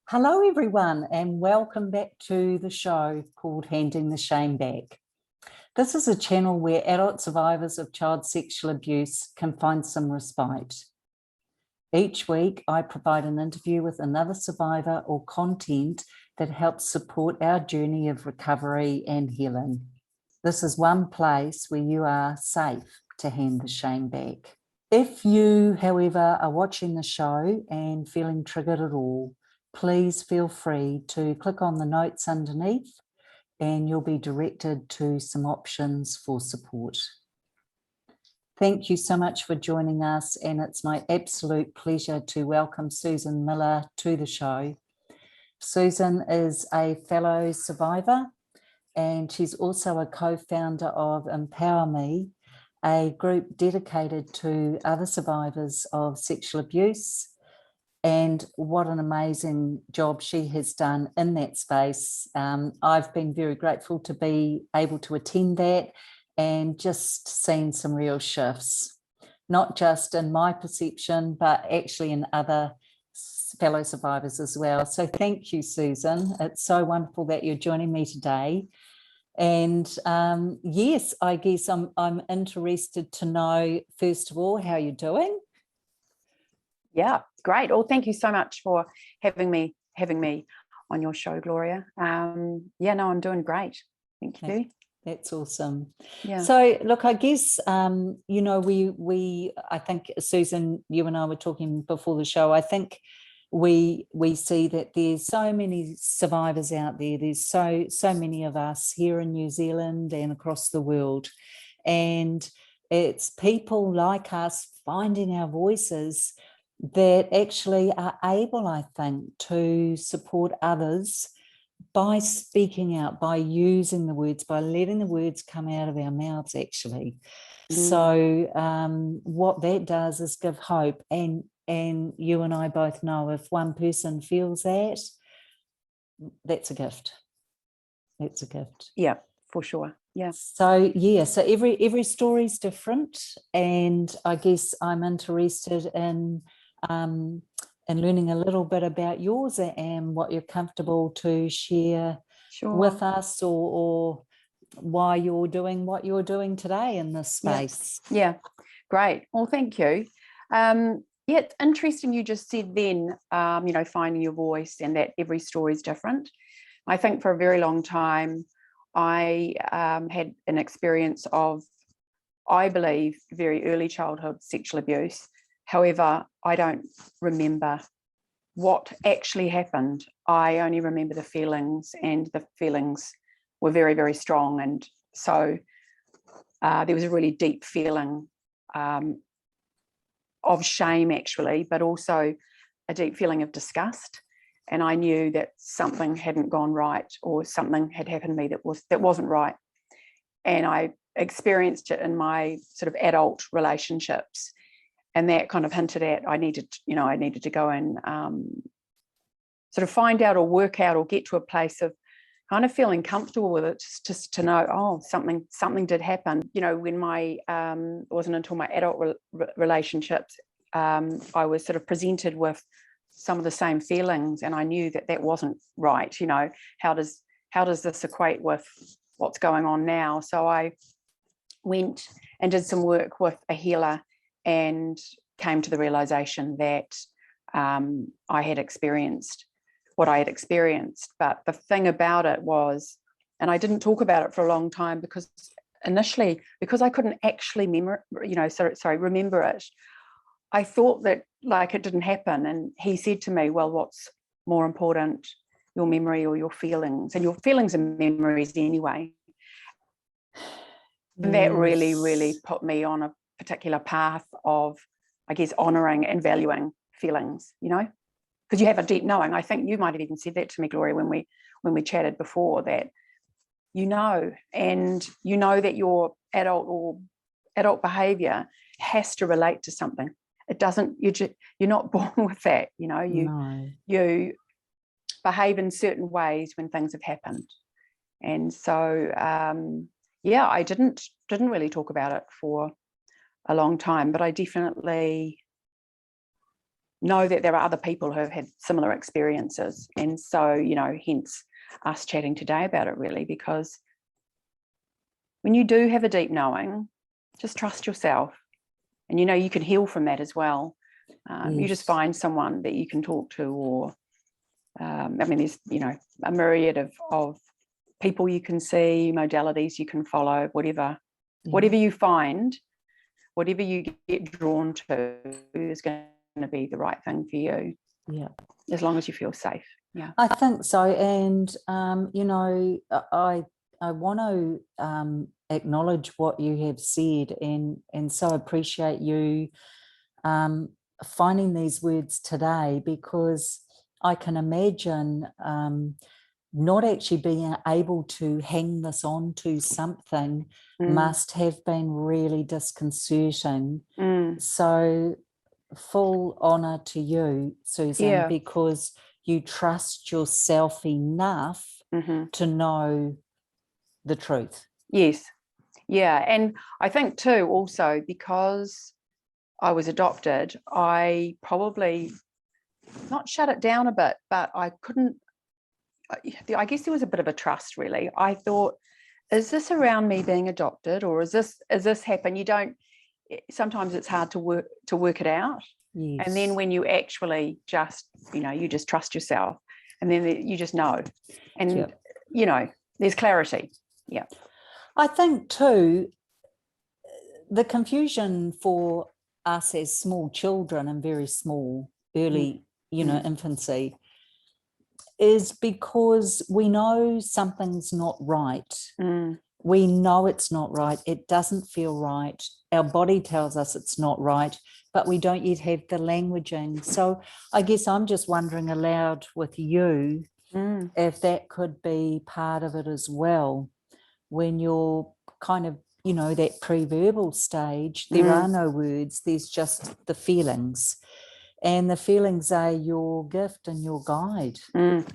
Hello everyone and welcome back to the show called Handing the Shame Back. This is a channel where adult survivors of child sexual abuse can find some respite. Each week I provide an interview with another survivor or content that helps support our journey of recovery and healing. This is one place where you are safe to hand the shame back. If you, however, are watching the show and feeling triggered at all, please feel free to click on the notes underneath and you'll be directed to some options for support. Thank you so much for joining us, and it's my absolute pleasure to welcome Susan Miller to the show. Susan is a fellow survivor and she's also a co-founder of EmpowerMe, a group dedicated to other survivors of sexual abuse. And what an amazing job she has done in that space. I've been very grateful to be able to attend that and just seen some real shifts, not just in my perception, but actually in other fellow survivors as well. So thank you, Susan. It's so wonderful that you're joining me today. And yes, I guess I'm interested to know, first of all, how you're doing. Yeah, great. Well, thank you so much for having me on your show, Gloria. Yeah, no, I'm doing great. Thank you. That's awesome. Yeah. So look, I guess you know, I think, Susan, you and I were talking before the show. I think we see that there's so many survivors out there. There's so many of us here in New Zealand and across the world, and it's people like us finding our voices that actually are able, I think, to support others by speaking out, by using the words, by letting the words come out of our mouths, actually. So what that does is give hope. And you and I both know if one person feels that, that's a gift. That's a gift. Yeah, for sure. Yeah. So yeah, so every story is different. And I guess I'm interested in learning a little bit about yours and what you're comfortable to share with us, or why you're doing what you're doing today in this space. Yeah, great. Well, thank you. Yeah, it's interesting you just said then, you know, finding your voice and that every story is different. I think for a very long time, I had an experience of, I believe, very early childhood sexual abuse. However, I don't remember what actually happened. I only remember the feelings, and the feelings were very, very strong. And so there was a really deep feeling of shame, actually, but also a deep feeling of disgust. And I knew that something hadn't gone right, or something had happened to me that wasn't right. And I experienced it in my sort of adult relationships. And that kind of hinted at I needed to go and sort of find out or work out or get to a place of kind of feeling comfortable with it, just to know, oh, something did happen. You know, when it wasn't until my adult relationships, I was sort of presented with some of the same feelings, and I knew that wasn't right. You know, how does this equate with what's going on now? So I went and did some work with a healer, and came to the realization that I had experienced what I had experienced. But the thing about it was, and I didn't talk about it for a long time, because initially, because I couldn't actually remember it, I thought that like it didn't happen. And he said to me, well, what's more important, your memory or your feelings? And your feelings and memories anyway. And that really, really put me on a particular path of, I guess, honouring and valuing feelings, you know, because you have a deep knowing. I think you might have even said that to me, Gloria, when we chatted before, that and you know that your adult behaviour has to relate to something. It doesn't. You're not born with that, you know. You behave in certain ways when things have happened, and so yeah, I didn't really talk about it for a long time, but I definitely know that there are other people who have had similar experiences. And so, you know, hence us chatting today about it, really, because when you do have a deep knowing, just trust yourself. And, you know, you can heal from that as well. You just find someone that you can talk to, or, I mean, there's, you know, a myriad of people you can see, modalities you can follow, whatever you find, whatever you get drawn to is going to be the right thing for you. Yeah. As long as you feel safe. Yeah. I think so. And, you know, I want to acknowledge what you have said, and so appreciate you finding these words today, because I can imagine not actually being able to hang this on to something must have been really disconcerting. So full honour to you, Susan, because you trust yourself enough to know the truth. Yes. Yeah. And I think too, also, because I was adopted, I probably not shut it down a bit, but I couldn't, I guess there was a bit of a trust, really. I thought, is this around me being adopted, or is this happen? You don't, sometimes it's hard to work it out. Yes. And then when you actually just, you know, you just trust yourself, and then you just know, and you know, there's clarity. Yeah. I think too, the confusion for us as small children and very small, early, you know, infancy, is because we know something's not right. We know it's not right. It doesn't feel right. Our body tells us it's not right, but we don't yet have the languaging. So I guess I'm just wondering aloud with you if that could be part of it as well. When you're kind of, you know, that pre-verbal stage, there are no words, there's just the feelings. And the feelings are your gift and your guide.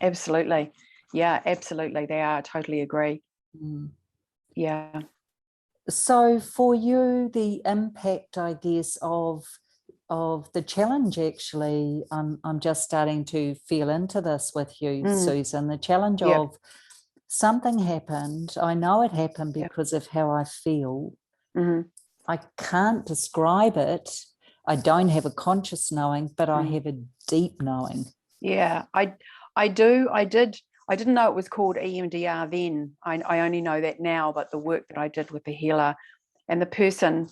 Absolutely. Yeah, absolutely. They are. I totally agree. Yeah. So for you, the impact, I guess, of the challenge, actually, I'm just starting to feel into this with you, Susan, the challenge of something happened. I know it happened because of how I feel. I can't describe it. I don't have a conscious knowing, but I have a deep knowing. Yeah, I do. I didn't know it was called EMDR then. I only know that now, but the work that I did with the healer and the person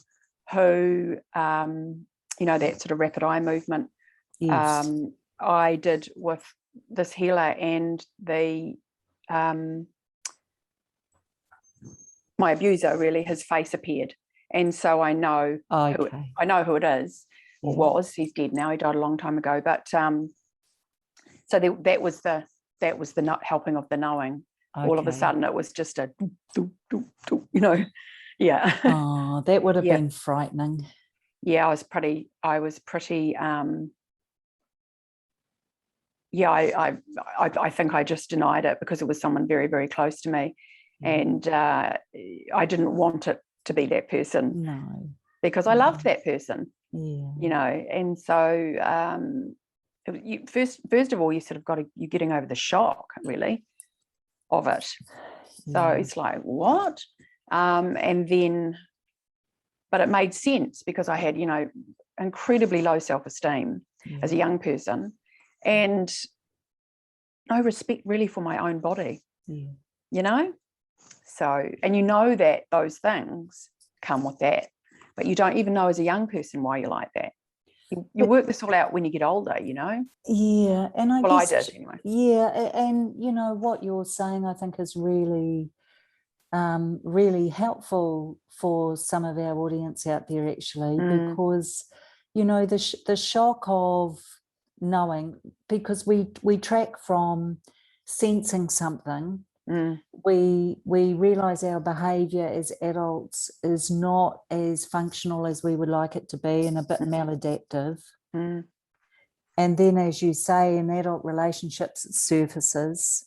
who, you know, that sort of rapid eye movement, I did with this healer, and the my abuser, really, his face appeared. And so I know who it is, or was. He's dead now. He died a long time ago. But so that was the not helping of the knowing. All of a sudden, it was just a, you know, yeah. Oh, that would have been frightening. Yeah, I was pretty. Yeah, I think I just denied it because it was someone very, very close to me, and I didn't want it to be that person. No, because I loved that person. Yeah. You know, and so first of all, you sort of you're getting over the shock, really, of it. So it's like, what? And then, but it made sense because I had, you know, incredibly low self-esteem as a young person, and no respect really for my own body. You know, so, and you know that those things come with that, but you don't even know as a young person why you're like that. You work this all out when you get older, you know? Yeah. And I guess, I did anyway. Yeah. And, you know, what you're saying, I think, is really, really helpful for some of our audience out there, actually, because, you know, the shock of knowing, because we track from sensing something. We realize our behavior as adults is not as functional as we would like it to be, and a bit maladaptive. And then, as you say, in adult relationships, it surfaces.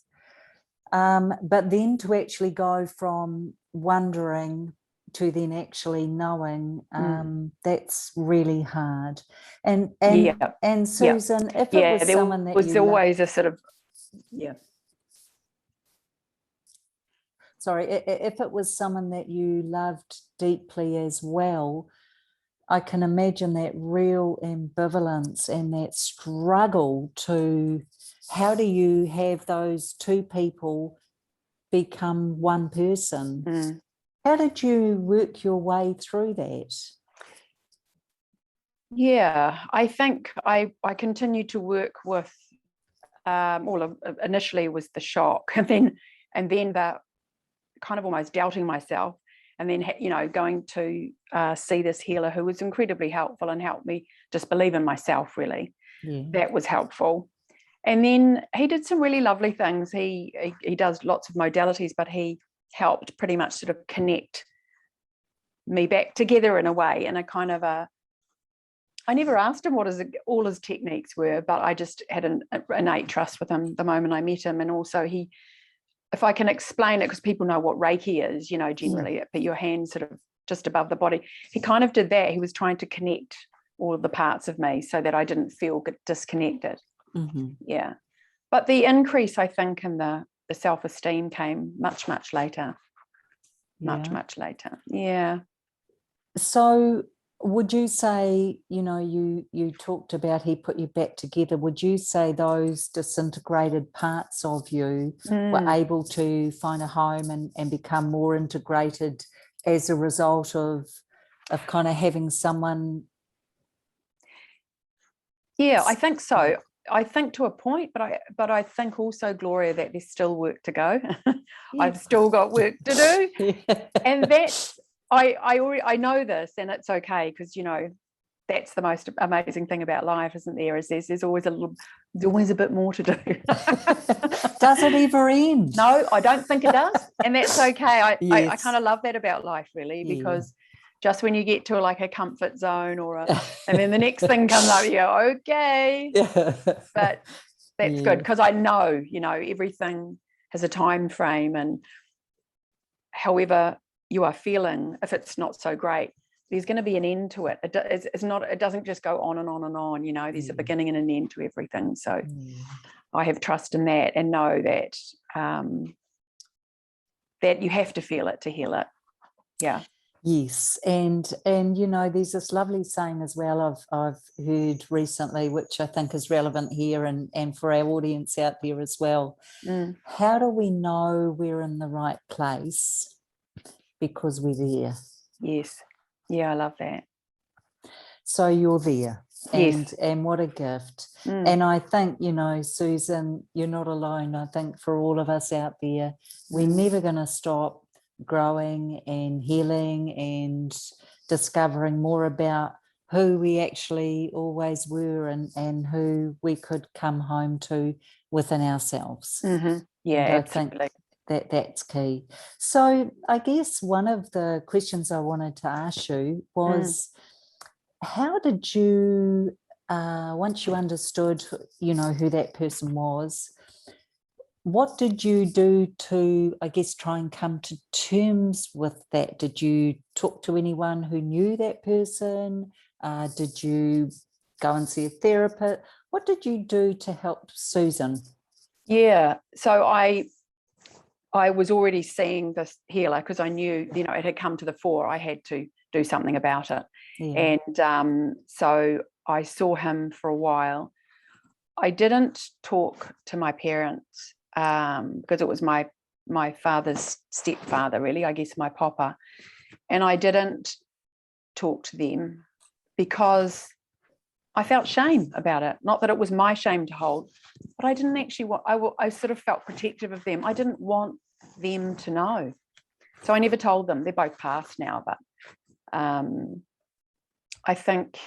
But then to actually go from wondering then actually knowing, that's really hard. And Susan, if it was there someone that was you always a sort of sorry, if it was someone that you loved deeply as well, I can imagine that real ambivalence and that struggle to, how do you have those two people become one person? How did you work your way through that? Yeah, I think I continued to work with, initially was the shock, and then the kind of almost doubting myself, and then, you know, going to see this healer who was incredibly helpful and helped me just believe in myself, really. Yeah. That was helpful. And then he did some really lovely things. He does lots of modalities, but he helped pretty much sort of connect me back together in a way, in a kind of a, I never asked him what all his techniques were, but I just had an innate trust with him the moment I met him. And also if I can explain it, because people know what Reiki is, you know, generally, but your hand sort of just above the body. He kind of did that. He was trying to connect all of the parts of me so that I didn't feel disconnected. Yeah. But the increase, I think, in the self-esteem came much, much later. Much later. Yeah. So would you say, you know, you talked about he put you back together. Would you say those disintegrated parts of you were able to find a home and become more integrated as a result of kind of having someone? Yeah, I think so. I think to a point, but I think also, Gloria, that there's still work to go. I've still got work to do. And that's, I know this, and it's okay, because, you know, that's the most amazing thing about life, isn't there? Is there's always a bit more to do. Does it ever end? No, I don't think it does, and that's okay. I kind of love that about life, really, because just when you get to like a comfort zone and then the next thing comes up, you go, okay. But that's good, because I know, you know, everything has a time frame, and however you are feeling, if it's not so great, there's going to be an end to it. It doesn't just go on and on and on, you know, there's a beginning and an end to everything. So I have trust in that, and know that that you have to feel it to heal it. Yeah. Yes, and you know, there's this lovely saying as well I've heard recently, which I think is relevant here and for our audience out there as well. How do we know we're in the right place? Because we're there. Yes. Yeah, I love that. So you're there. Yes. And what a gift. And I think, you know, Susan, you're not alone. I think for all of us out there, we're never going to stop growing and healing and discovering more about who we actually always were and who we could come home to within ourselves. Yeah, and I absolutely. think that's key. So I guess one of the questions I wanted to ask you was, how did you, once you understood, you know, who that person was, what did you do to, I guess, try and come to terms with that? Did you talk to anyone who knew that person? Did you go and see a therapist? What did you do to help Susan? Yeah, so I was already seeing this healer, because I knew, you know, it had come to the fore. I had to do something about it. And so I saw him for a while. I didn't talk to my parents because it was my father's stepfather, really, I guess, my papa. And I didn't talk to them because I felt shame about it. Not that it was my shame to hold, but I didn't actually want, I sort of felt protective of them. I didn't want them to know. So I never told them. They're both passed now, but I think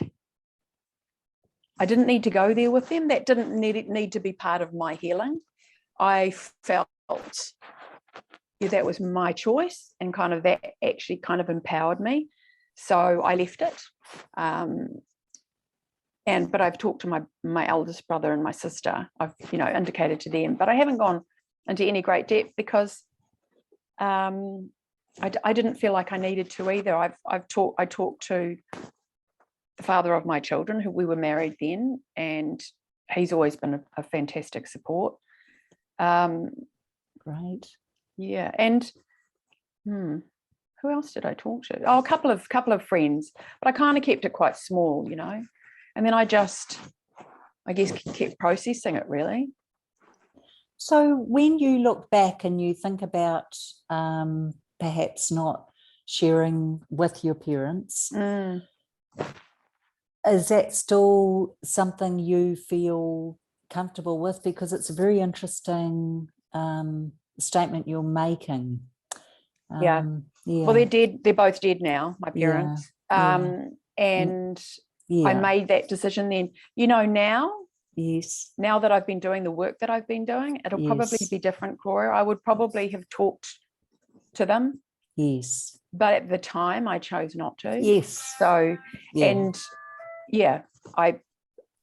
I didn't need to go there with them. That didn't need to be part of my healing. I felt that was my choice, and kind of that actually kind of empowered me. So I left it. But I've talked to my eldest brother and my sister. I've, you know, indicated to them, but I haven't gone into any great depth because I didn't feel like I needed to either. I talked to the father of my children, who we were married then, and he's always been a fantastic support. Great. Yeah, and who else did I talk to? Oh, a couple of friends, but I kind of kept it quite small, And then I guess kept processing it, really. So when you look back and you think about perhaps not sharing with your parents, is that still something you feel comfortable with? Because it's a very interesting statement you're making. Yeah. Well, they're dead. They're both dead now, my parents. And I made that decision then. Now. Yes. Now that I've been doing the work that I've been doing, it'll probably be different, Gloria. I would probably have talked to them. Yes. But at the time, I chose not to. Yes. So,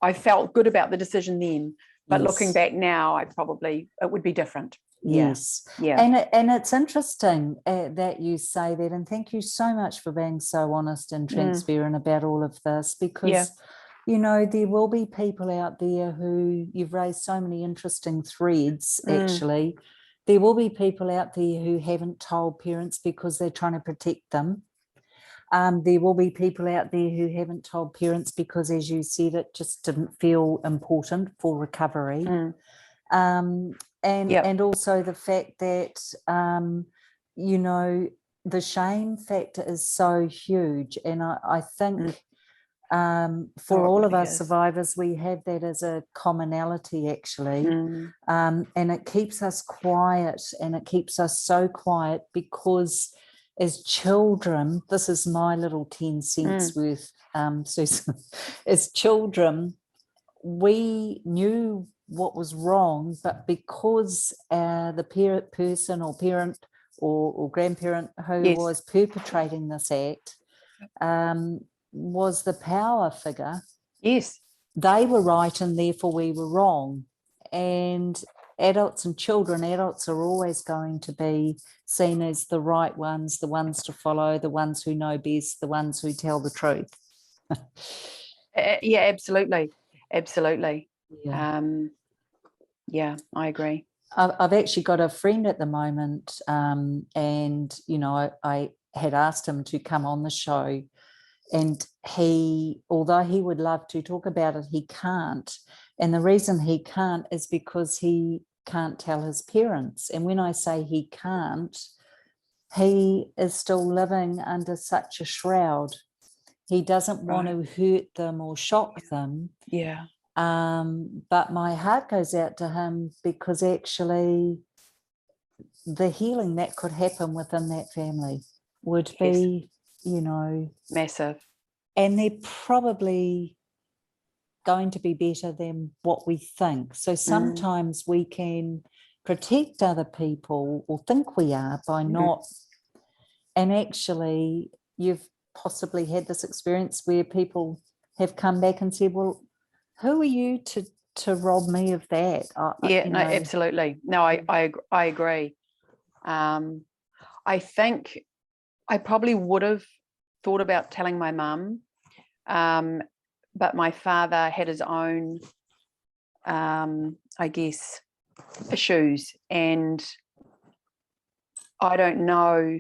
I felt good about the decision then. But looking back now, it would be different. Yes. Yeah. And it's interesting that you say that. And thank you so much for being so honest and transparent about all of this, because there will be people out there who, you've raised so many interesting threads, actually. There will be people out there who haven't told parents because they're trying to protect them. There will be people out there who haven't told parents because, as you said, it just didn't feel important for recovery. And also the fact that, the shame factor is so huge. And I think for all of us survivors, we have that as a commonality, actually. And it keeps us quiet, and it keeps us so quiet because as children, this is my little 10 cents worth, Susan, as children, we knew what was wrong, but because the person or parent or grandparent who was perpetrating this act was the power figure. Yes. They were right and therefore we were wrong. And adults and children, adults are always going to be seen as the right ones, the ones to follow, the ones who know best, the ones who tell the truth. Yeah, absolutely. Absolutely. Yeah, I agree. I've actually got a friend at the moment, and, I had asked him to come on the show, and although he would love to talk about it, he can't. And the reason he can't is because he can't tell his parents. And when I say he can't, he is still living under such a shroud. He doesn't want to hurt them or shock them. Yeah. But my heart goes out to him, because actually the healing that could happen within that family would be, massive. And they're probably going to be better than what we think. So sometimes we can protect other people, or think we are, by not. And actually, you've possibly had this experience where people have come back and said, well, who are you to rob me of that? Absolutely. No, I agree. I think I probably would have thought about telling my mum, but my father had his own, issues, and I don't know.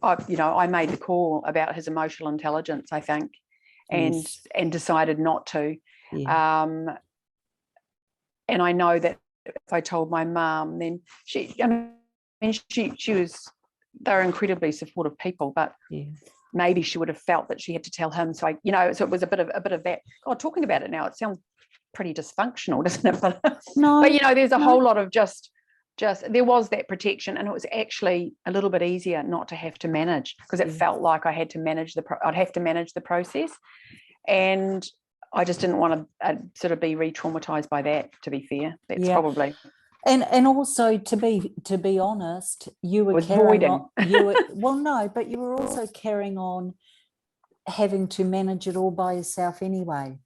I made the call about his emotional intelligence, I think, and decided not to. Yeah. And I know that if I told my mum, then she was. They're incredibly supportive people, but maybe she would have felt that she had to tell him. So so it was a bit of that. God, talking about it now, it sounds pretty dysfunctional, doesn't it? But there's a whole lot of just there was that protection, and it was actually a little bit easier not to have to manage, because it felt like I had to manage I'd have to manage the process, and I just didn't want to sort of be re-traumatized by that. To be fair, that's probably. And also, to be honest, you were carrying on. But you were also carrying on having to manage it all by yourself anyway.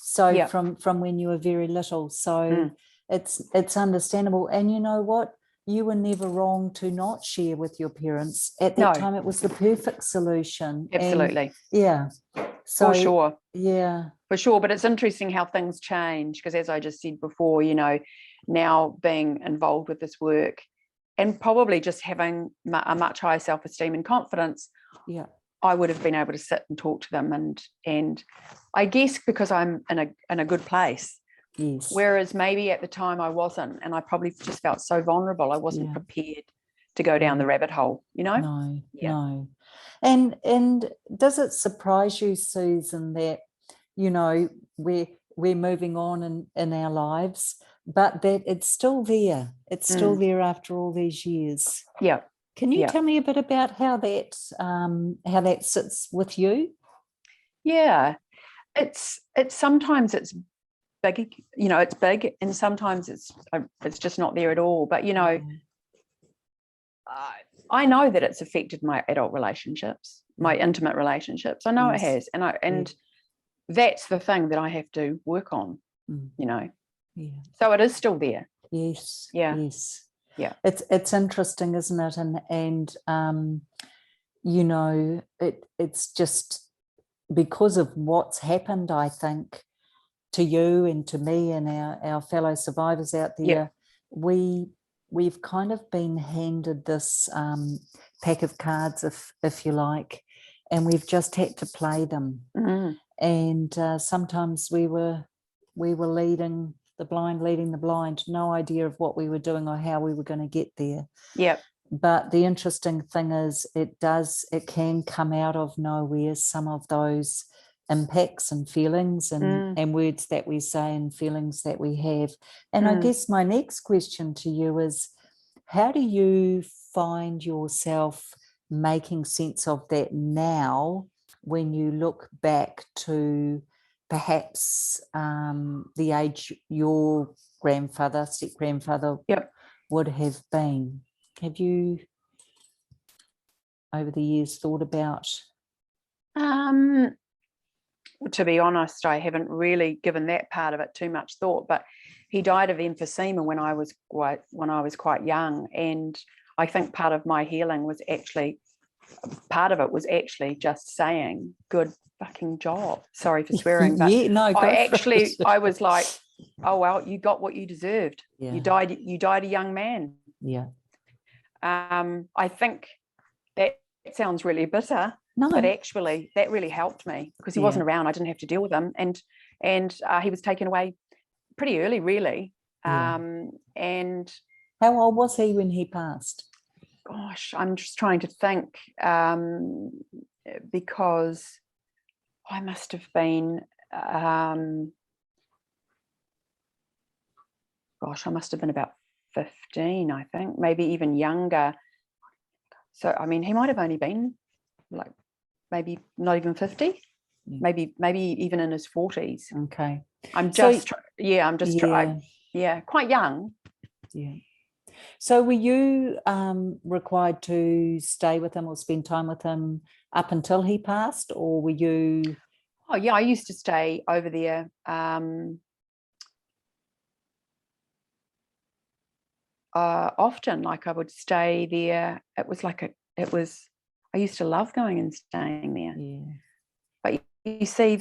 So from when you were very little. So it's understandable. And you know what? you were never wrong to not share with your parents. At that No. time, it was the perfect solution. Absolutely. And, yeah. So, for sure. Yeah. For sure. But it's interesting how things change, because as I just said before, you know, now being involved with this work and probably just having a much higher self-esteem and confidence, Yeah. I would have been able to sit and talk to them, and I guess because I'm in a good place. Yes. Whereas maybe at the time I wasn't, and I probably just felt so vulnerable. I wasn't prepared to go down the rabbit hole, you know? No, no. And does it surprise you, Susan, that, you know, we're moving on in our lives, but that it's still there? It's still there after all these years. Yeah. Can you tell me a bit about how that sits with you? Yeah. It's sometimes it's big, you know, it's big, and sometimes it's just not there at all. But, you know, I know that it's affected my adult relationships, my intimate relationships. I know it has. And that's the thing that I have to work on, you know. Yeah. So it is still there. Yes. Yeah. Yes. Yeah. It's interesting, isn't it? And you know, it's just because of what's happened, I think, to you and to me and our fellow survivors out there, we've kind of been handed this pack of cards, if you like, and we've just had to play them. And sometimes we were leading the blind, no idea of what we were doing or how we were going to get there. Yeah. But the interesting thing is it can come out of nowhere, some of those impacts and feelings and words that we say and feelings that we have. And I guess my next question to you is, how do you find yourself making sense of that now when you look back to perhaps the age your step-grandfather would have been? Have you, over the years, thought about? To be honest, I haven't really given that part of it too much thought. But he died of emphysema when I was quite young, and I think part of my healing was actually just saying "good fucking job." Sorry for swearing, but I was like, "Oh well, you got what you deserved. Yeah. You died a young man." Yeah. I think that sounds really bitter, but actually that really helped me, because he wasn't around. I didn't have to deal with him, and he was taken away pretty early, really. And how old was he when he passed? Gosh, I'm just trying to think, because I must have been, I must have been about 15, I think, maybe even younger. So, I mean, he might have only been like maybe not even 50, maybe even in his 40s. Okay. I'm quite young. Yeah. So were you required to stay with him or spend time with him up until he passed, or were you? Oh yeah, I used to stay over there. Often, like I would stay there. I used to love going and staying there. Yeah. But you see,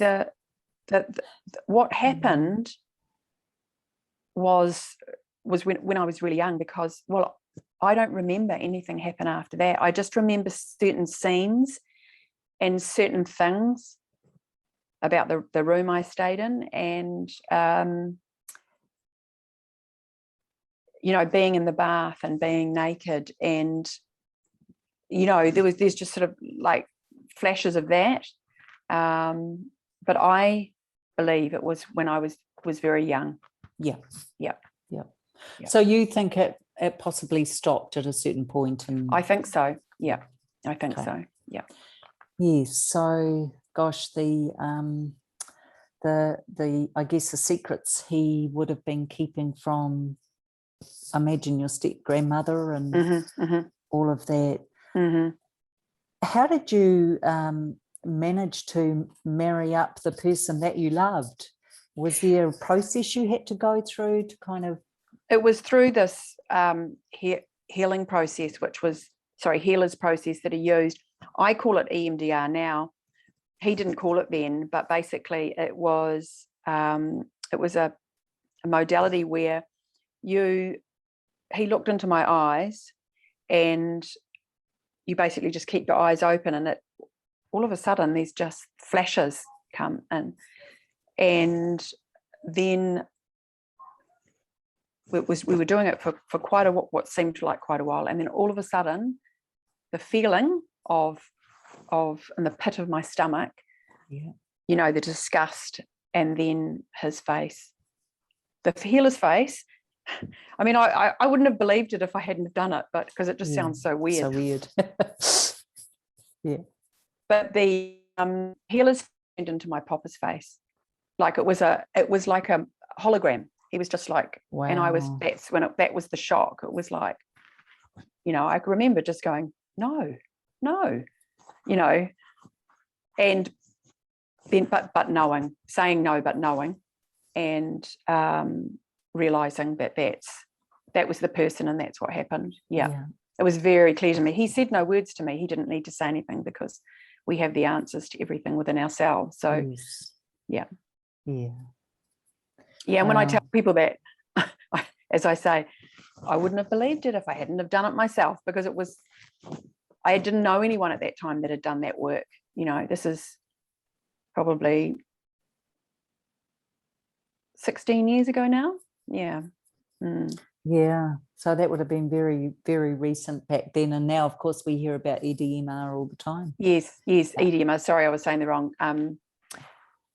what happened was when I was really young, because, well, I don't remember anything happen after that. I just remember certain scenes and certain things about the room I stayed in, and you know, being in the bath and being naked, and you know, there's just sort of like flashes of that. But I believe it was when I was very young. Yeah. So you think it possibly stopped at a certain point? And I think so. Yeah, I think so. Yeah. Yes. So, gosh, the I guess the secrets he would have been keeping from, imagine, your step grandmother and all of that. How did you manage to marry up the person that you loved? Was there a process you had to go through to kind of? It was through this healing process, healer's process that he used. I call it EMDR now. He didn't call it then, but basically it was a modality where he looked into my eyes, and you basically just keep your eyes open, and all of a sudden there's just flashes come in. And then we were doing it for what seemed like quite a while, and then all of a sudden the feeling of in the pit of my stomach, the disgust, and then his face, the healer's face. I mean, I wouldn't have believed it if I hadn't done it, but because it just sounds so weird. So weird. Yeah. But the healer's turned into my papa's face, like it was like a hologram. He was just like, wow. And that was the shock. It was like, I can remember just going, no, and then but knowing, saying no, but knowing, and realizing that was the person and that's what happened. Yeah. It was very clear to me. He said no words to me. He didn't need to say anything because we have the answers to everything within ourselves. So yeah. And when I tell people that, as I say, I wouldn't have believed it if I hadn't have done it myself, because I didn't know anyone at that time that had done that work. This is probably 16 years ago now. Yeah. Yeah. So that would have been very, very recent back then. And now, of course, we hear about EDMR all the time. Yes, EDMR. Sorry, I was saying the wrong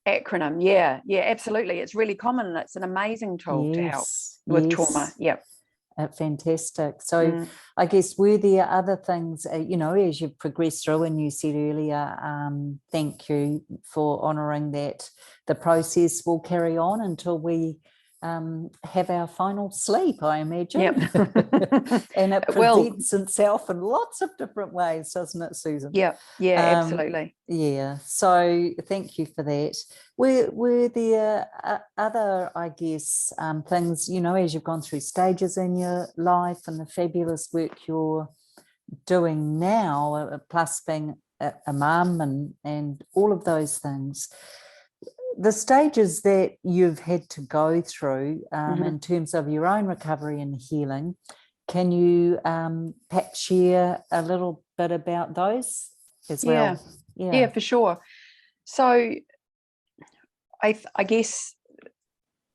acronym. Yeah, absolutely. It's really common, and it's an amazing tool to help with trauma. Yep. Fantastic. So I guess, were there other things, as you've progressed through, and you said earlier, thank you for honouring that the process will carry on until we have our final sleep, I imagine. Yep. And it presents itself in lots of different ways, doesn't it, Susan? Yeah, absolutely. Yeah, so thank you for that. Were there other, I guess, things, as you've gone through stages in your life and the fabulous work you're doing now, plus being a mum and all of those things, the stages that you've had to go through in terms of your own recovery and healing, can you perhaps share a little bit about those as well? Yeah, for sure. So I guess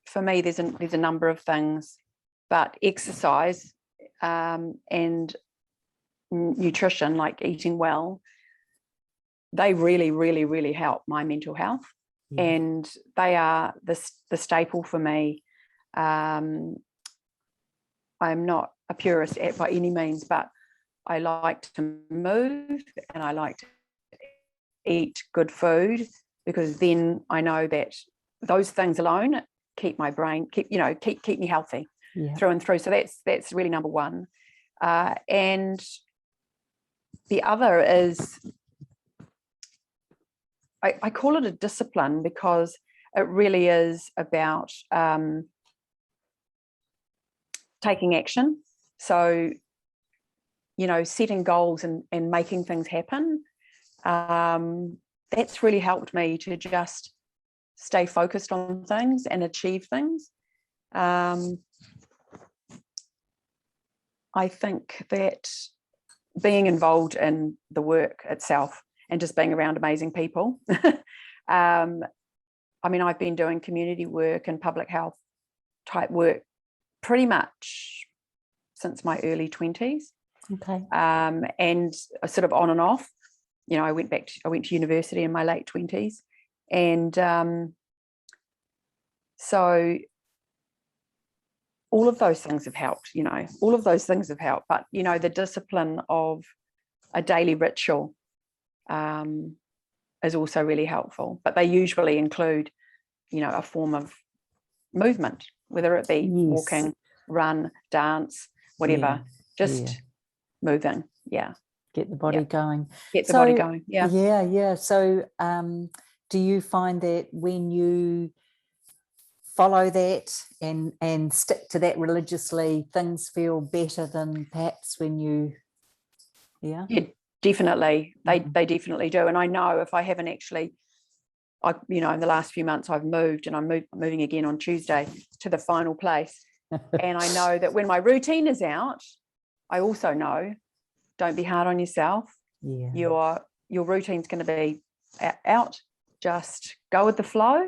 for me there's a number of things, but exercise and nutrition, like eating well, they really, really, really help my mental health. And they are the staple for me. I'm not a purist by any means, but I like to move and I like to eat good food, because then I know that those things alone keep my brain, keep me healthy through and through. So that's really number one. And the other is, I call it a discipline, because it really is about taking action. So, setting goals and making things happen. That's really helped me to just stay focused on things and achieve things. I think that being involved in the work itself and just being around amazing people. I've been doing community work and public health type work pretty much since my early 20s. Okay. And sort of on and off. I went to university in my late 20s. And so all of those things have helped, But, the discipline of a daily ritual is also really helpful, but they usually include, a form of movement, whether it be walking, run, dance, whatever, just moving. Get the body going. Get the body going. Yeah. So do you find that when you follow that and stick to that religiously, things feel better than perhaps when you, Yeah, definitely. They definitely do. And I know if I haven't actually, in the last few months I've moved, and I'm moving again on Tuesday to the final place. And I know that when my routine is out, I also know, don't be hard on yourself. Yeah. Your routine's going to be out. Just go with the flow,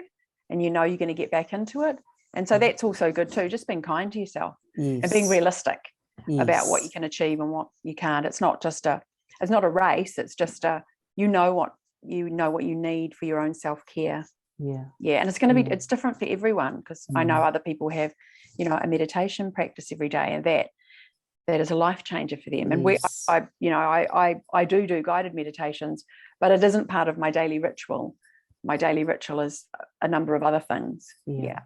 and you're going to get back into it. And so that's also good too. Just being kind to yourself and being realistic about what you can achieve and what you can't. It's not a race. It's just you know what you need for your own self-care. Yeah. And it's going to be, it's different for everyone, because I know other people have, a meditation practice every day, and that is a life changer for them. And I do guided meditations, but it isn't part of my daily ritual. My daily ritual is a number of other things. Yeah.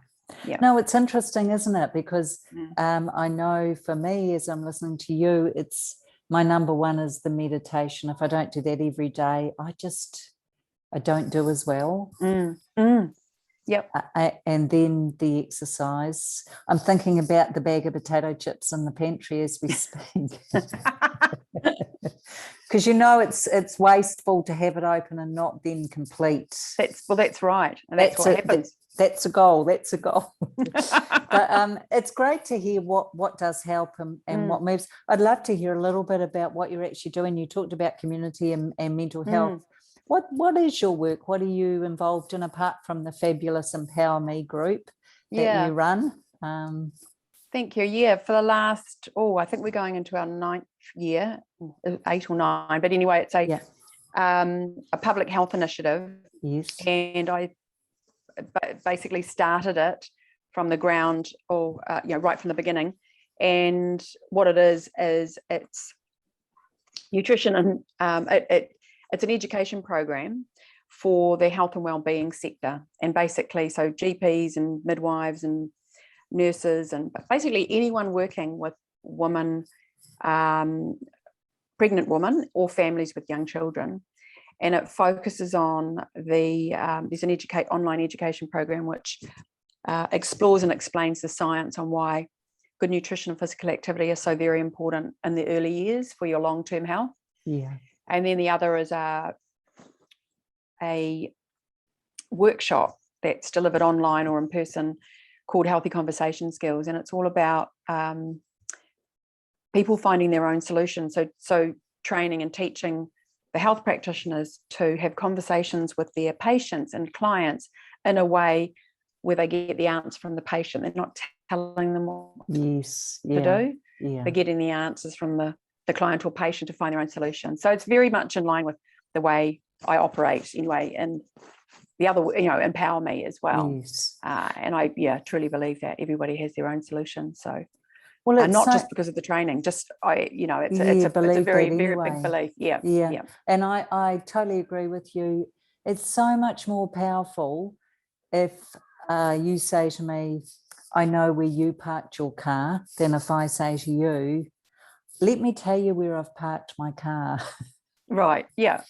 No, it's interesting, isn't it? Because I know for me, as I'm listening to you, it's my number one is the meditation. If I don't do that every day, I don't do as well. Yep. And then the exercise. I'm thinking about the bag of potato chips in the pantry as we speak. Because it's wasteful to have it open and not then complete. That's right. And that's what happens. That's a goal. But it's great to hear what does help and what moves. I'd love to hear a little bit about what you're actually doing. You talked about community and mental health. What is your work? What are you involved in apart from the fabulous EmpowerMe group that you run? Thank you. Yeah, for the last, I think we're going into our 9th year, 8 or 9. But anyway, it's a public health initiative. Yes. And I basically started it from the ground, right from the beginning. And what it is it's nutrition, and it's an education program for the health and wellbeing sector. And basically, so GPs and midwives and nurses, and basically anyone working with women, pregnant women or families with young children. And it focuses on there's an online education program which explores and explains the science on why good nutrition and physical activity are so very important in the early years for your long-term health. Yeah. And then the other is a workshop that's delivered online or in person called Healthy Conversation Skills. And it's all about people finding their own solutions. So training and teaching the health practitioners to have conversations with their patients and clients in a way where they get the answer from the patient. They're not telling them what to do. Yeah. They're getting the answers from the client or patient to find their own solution. So it's very much in line with the way I operate anyway, and the other, EmpowerMe as well. Yes. And I truly believe that everybody has their own solution. So, well, not just because of the training, just it's a very, very big belief. Yeah. And I totally agree with you. It's so much more powerful if you say to me, I know where you parked your car, than if I say to you, let me tell you where I've parked my car. Right. Yeah.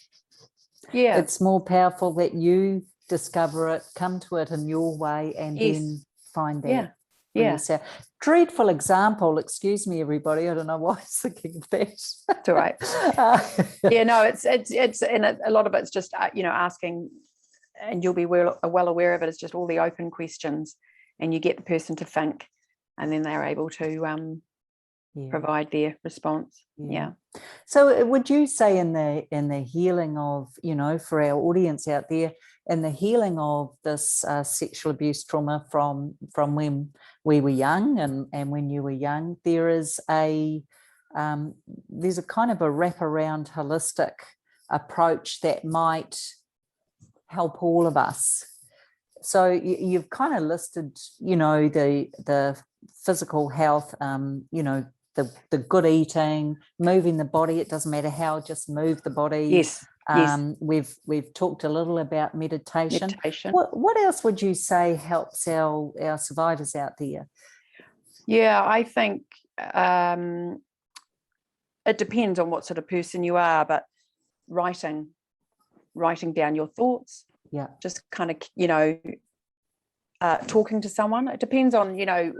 Yeah. It's more powerful that you discover it, come to it in your way, and then find that for yourself. Dreadful example. Excuse me, everybody. I don't know why I was thinking of that. It's all right. It's and a lot of it's just asking, and you'll be well aware of it. It's just all the open questions, and you get the person to think, and then they're able to provide their response. Yeah. So would you say in the healing of, for our audience out there, in the healing of this sexual abuse trauma from when we were young and when you were young, there's a kind of a wraparound holistic approach that might help all of us? So you've kind of listed, the physical health, the good eating, moving the body. It doesn't matter how, just move the body. Yes. We've talked a little about meditation. What else would you say helps our survivors out there? Yeah, I think it depends on what sort of person you are, but writing down your thoughts. Yeah. Just kind of, talking to someone. It depends on, you know,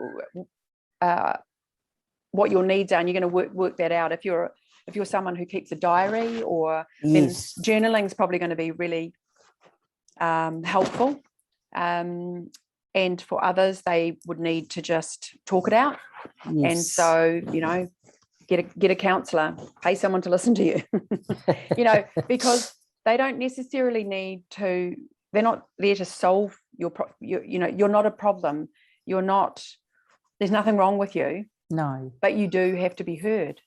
what your needs are, and you're going to work that out. If you're someone who keeps a diary, or then journaling is probably going to be really helpful. And for others, they would need to just talk it out. And so, you know, get a counsellor, pay someone to listen to you, you know, because they don't necessarily need to, they're not there to solve you know, you're not a problem. There's nothing wrong with you. No. But you do have to be heard.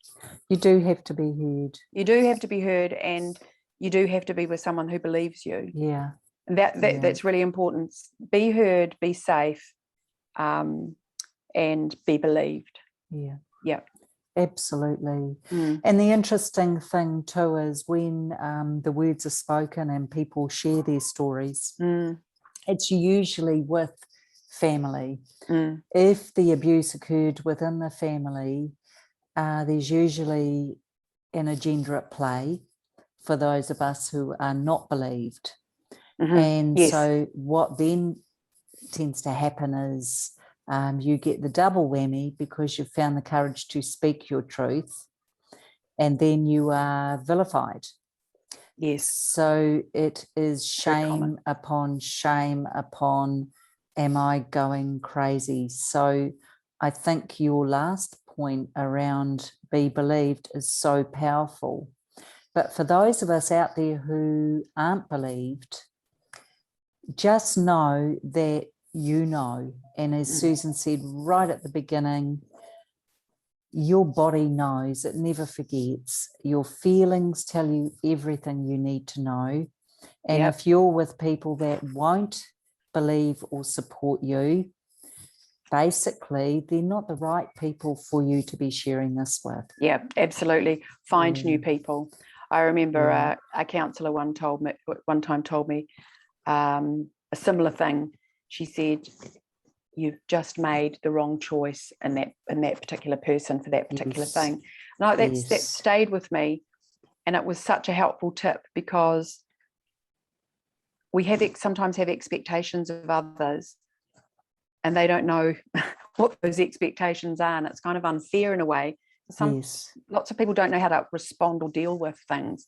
You do have to be heard. You do have to be heard, and you do have to be with someone who believes you. Yeah. And that's really important. Be heard, be safe, and be believed. Yeah. Yeah. Absolutely. And the interesting thing too is when the words are spoken and people share their stories, it's usually with family. If the abuse occurred within the family, there's usually an agenda at play for those of us who are not believed. And so what then tends to happen is you get the double whammy because you've found the courage to speak your truth, and then you are vilified. Yes. So it is shame upon, am I going crazy? So I think your last point around be believed is so powerful. But for those of us out there who aren't believed, just know that you know. And as Susan said right at the beginning, your body knows, it never forgets. Your feelings tell you everything you need to know. And if you're with people that won't believe or support you, basically they're not the right people for you to be sharing this with. Yeah, absolutely. Find new people. I remember a counsellor one time told me a similar thing. She said, you've just made the wrong choice in that particular person for that particular thing. No, that stayed with me, and it was such a helpful tip, because we sometimes have expectations of others, and they don't know what those expectations are, and it's kind of unfair in a way. Lots of people don't know how to respond or deal with things,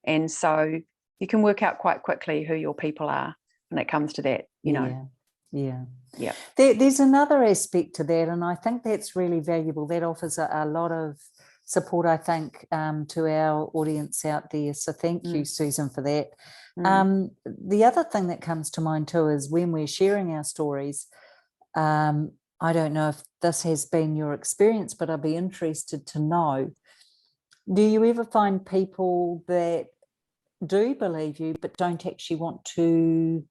and so you can work out quite quickly who your people are when it comes to that, you know. Yeah. There's another aspect to that, and I think that's really valuable. That offers a lot of support, I think, to our audience out there. So thank you, Susan, for that. The other thing that comes to mind too is when we're sharing our stories, I don't know if this has been your experience, but I'd be interested to know, do you ever find people that do believe you but don't actually want to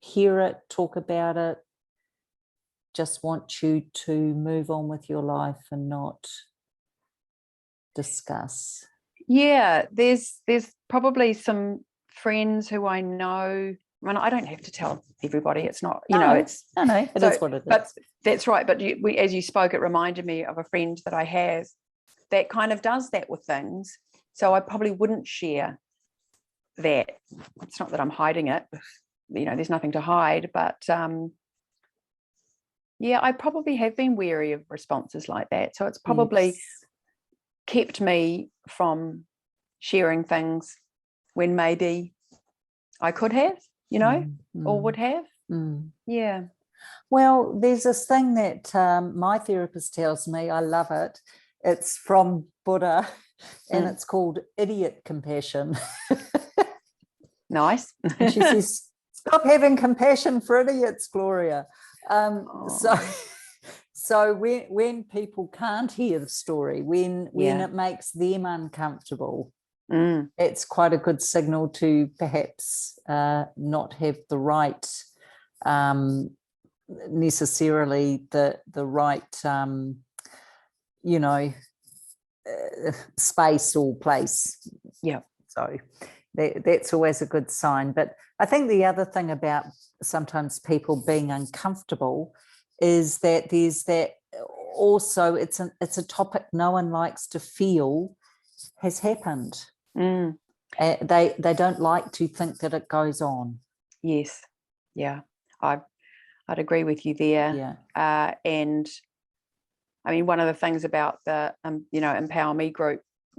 hear it, talk about it, just want you to move on with your life and not discuss? Yeah, there's probably some friends who I know. I mean, I don't have to tell everybody. It's not, you know, it's it is what it is. But that's right. But as you spoke, it reminded me of a friend that I have that kind of does that with things. So I probably wouldn't share that. It's not that I'm hiding it. You know, there's nothing to hide. But yeah, I probably have been wary of responses like that. So it's probably kept me from sharing things when maybe I could have, you know, or would have. Yeah. Well, there's this thing that my therapist tells me, I love it. It's from Buddha, and it's called idiot compassion. Nice. And she says, stop having compassion for idiots, Gloria. So when people can't hear the story, when it makes them uncomfortable, it's quite a good signal to perhaps not have the right, necessarily the right, you know, space or place. Yeah. So that's always a good sign. But I think the other thing about sometimes people being uncomfortable is that there's that also, it's a topic no one likes to feel has happened. They don't like to think that it goes on. Yes. Yeah. I'd agree with you there. Yeah. And I mean, one of the things about the, EmpowerMe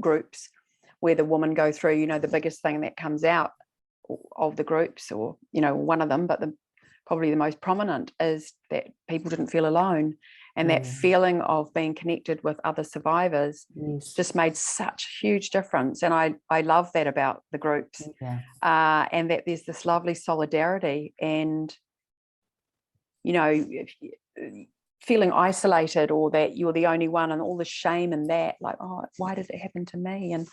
groups where the women go through, the biggest thing that comes out of the groups, or, one of them, but probably the most prominent, is that people didn't feel alone. And that feeling of being connected with other survivors just made such a huge difference. And I love that about the groups, and that there's this lovely solidarity, and, feeling isolated, or that you're the only one, and all the shame and that, like, oh, why did it happen to me? And,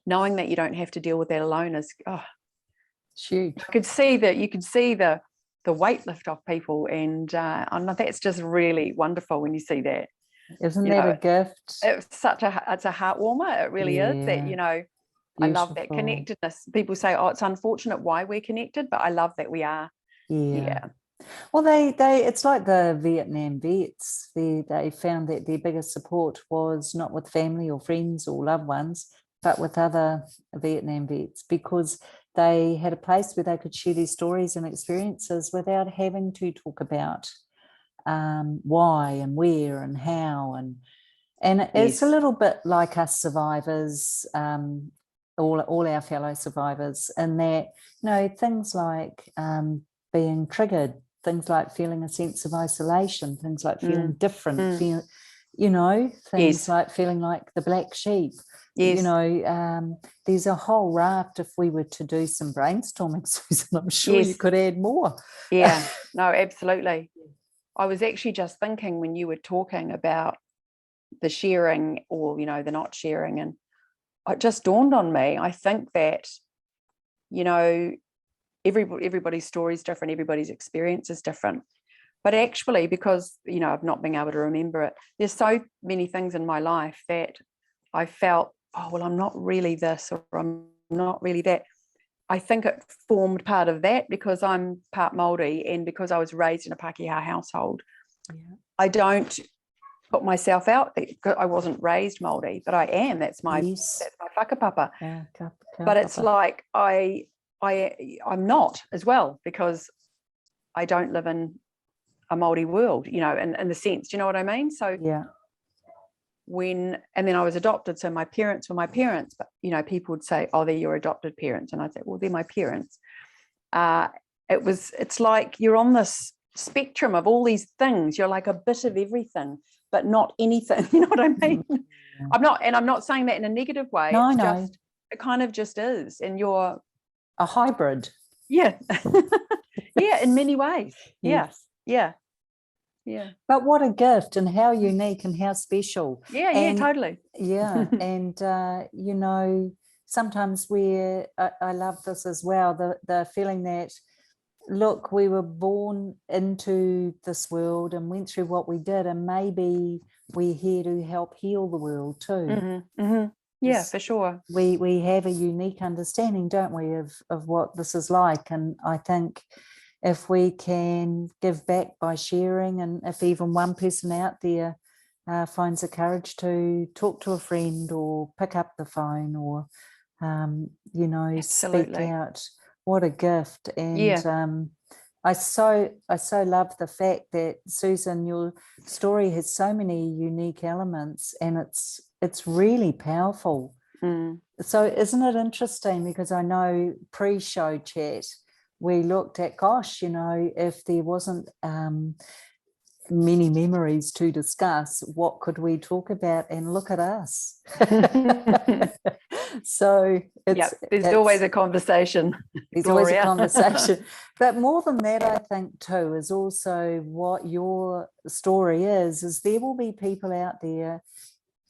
knowing that you don't have to deal with that alone is, it's huge. you could see the weight lift off people, and that's just really wonderful when you see that. Isn't that a gift? It's a heart warmer. It really is. That, I love that connectedness. People say, oh, it's unfortunate why we're connected, but I love that we are. Yeah. Well, they it's like the Vietnam vets. They found that their biggest support was not with family or friends or loved ones, but with other Vietnam vets, because they had a place where they could share their stories and experiences without having to talk about why and where and how. And it's a little bit like us survivors, all our fellow survivors, in that, things like being triggered, things like feeling a sense of isolation, things like feeling different, things like feeling like the black sheep. There's a whole raft. If we were to do some brainstorming, Susan, I'm sure you could add more. Yeah, no, absolutely. I was actually just thinking when you were talking about the sharing, or, the not sharing, and it just dawned on me. I think that, everybody's story is different, everybody's experience is different. But actually, because, I've not been able to remember it, there's so many things in my life that I felt, oh, well, I'm not really this, or I'm not really that. I think it formed part of that because I'm part Māori, and because I was raised in a Pākehā household. I don't put myself out there because I wasn't raised Māori, but I am. That's my whakapapa. But it's like I'm not as well, because I don't live in a Māori world, in the sense, do you know what I mean? So and then I was adopted, so my parents were my parents, but people would say, oh, they're your adopted parents, and I'd say, well, they're my parents. It's like you're on this spectrum of all these things. You're like a bit of everything, but not anything. You know what I mean? I'm not saying that in a negative way. It kind of just is, and you're a hybrid. Yeah. In many ways. Yeah. But what a gift, and how unique and how special. Totally. And sometimes I love this as well, the feeling that, look, we were born into this world and went through what we did, and maybe we're here to help heal the world too. Yeah, for sure. We have a unique understanding, don't we, of what this is like. And I think if we can give back by sharing, and if even one person out there finds the courage to talk to a friend, or pick up the phone, or speak out, what a gift. And I so love the fact that, Susan, your story has so many unique elements, and it's really powerful. So isn't it interesting, because I know pre-show chat we looked at, gosh, if there wasn't many memories to discuss, what could we talk about? And look at us. So there's always a conversation. There's always a conversation. But more than that, I think too, is also what your story is there will be people out there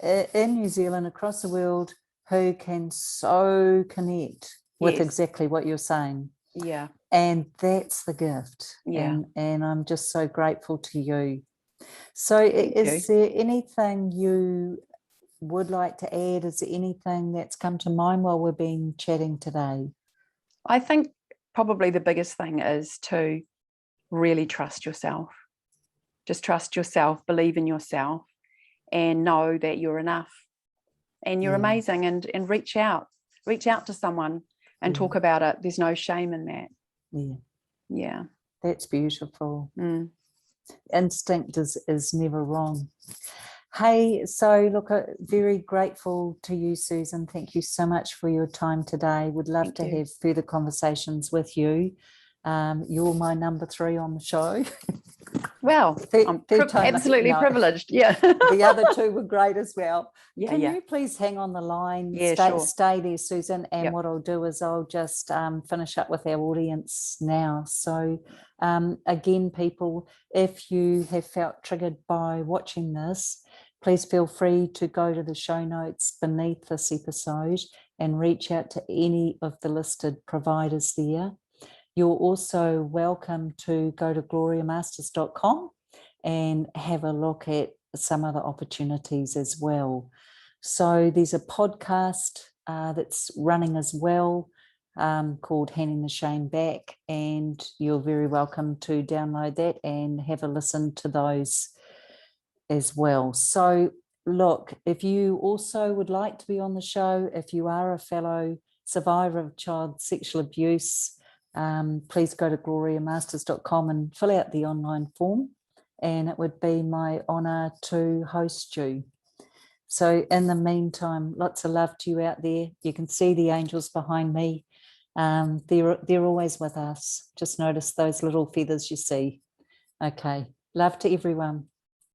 in New Zealand, across the world, who can so connect with exactly what you're saying. Yeah. And that's the gift. Yeah. And I'm just so grateful to you. So is there anything you would like to add? Is there anything that's come to mind while we've been chatting today? I think probably the biggest thing is to really trust yourself. Just trust yourself, believe in yourself, and know that you're enough and you're amazing, and reach out to someone and talk about it. There's no shame in that. Yeah. That's beautiful. Mm. Instinct is never wrong. Hey, so look, very grateful to you, Susan. Thank you so much for your time today. Would love Thank to you. have further conversations with you. You're my number 3 on the show. Well, I'm Third time lucky. absolutely No. privileged. Yeah. The other 2 were great as well. Yeah. Can Yeah. you please hang on the line? Yeah, Stay, sure. stay there, Susan. And Yep. what I'll do is I'll just finish up with our audience now. So again, people, if you have felt triggered by watching this, please feel free to go to the show notes beneath this episode and reach out to any of the listed providers there. You're also welcome to go to gloriamasters.com and have a look at some other opportunities as well. So there's a podcast that's running as well called Handing the Shame Back, and you're very welcome to download that and have a listen to those as well. So look, if you also would like to be on the show, if you are a fellow survivor of child sexual abuse, please go to gloriamasters.com and fill out the online form, and it would be my honour to host you. So in the meantime, lots of love to you out there. You can see the angels behind me. They're always with us. Just notice those little feathers you see. Okay, love to everyone.